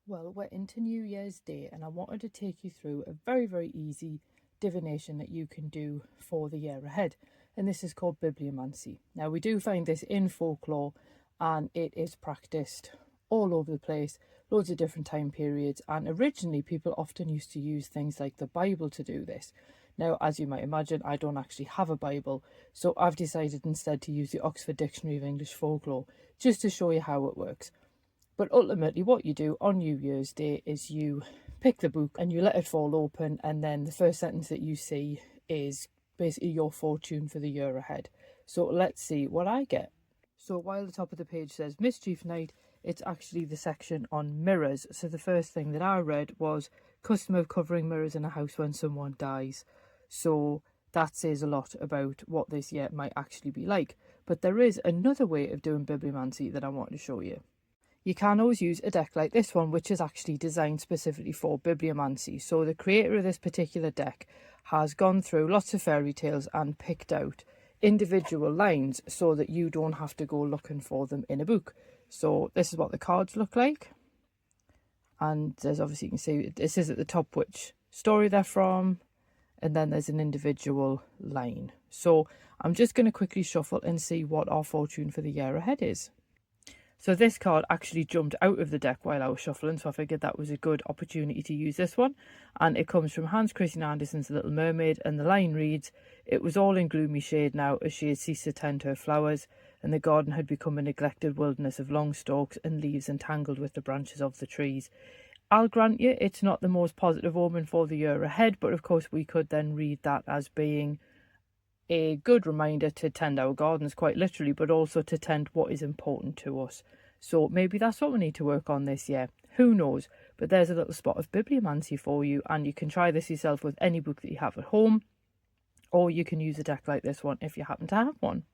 Well, we're into New Year's Day, and I wanted to take you through a very, very easy divination that you can do for the year ahead. And this is called bibliomancy. Now, we do find this in folklore, and it is practiced all over the place, loads of different time periods. And originally, people often used to use things like the Bible to do this. Now, as you might imagine, I don't actually have a Bible, so I've decided instead to use the Oxford Dictionary of English Folklore just to show you how it works. But ultimately, what you do on New Year's Day is you pick the book and you let it fall open, and then the first sentence that you see is basically your fortune for the year ahead. So let's see what I get. So while the top of the page says Mischief Night, it's actually the section on mirrors. So the first thing that I read was custom of covering mirrors in a house when someone dies. So that says a lot about what this year might actually be like. But there is another way of doing bibliomancy that I want to show you. You can always use a deck like this one, which is actually designed specifically for bibliomancy. So the creator of this particular deck has gone through lots of fairy tales and picked out individual lines so that you don't have to go looking for them in a book. So this is what the cards look like. And there's obviously, you can see this is at the top which story they're from. And then there's an individual line. So I'm just going to quickly shuffle and see what our fortune for the year ahead is. So this card actually jumped out of the deck while I was shuffling, so I figured that was a good opportunity to use this one. And it comes from Hans Christian Andersen's Little Mermaid, and the line reads, "It was all in gloomy shade now as she had ceased to tend her flowers, and the garden had become a neglected wilderness of long stalks and leaves entangled with the branches of the trees." I'll grant you it's not the most positive omen for the year ahead, but of course we could then read that as being a good reminder to tend our gardens, quite literally, but also to tend what is important to us. So maybe that's what we need to work on this year. Who knows? But there's a little spot of bibliomancy for you, and you can try this yourself with any book that you have at home, or you can use a deck like this one if you happen to have one.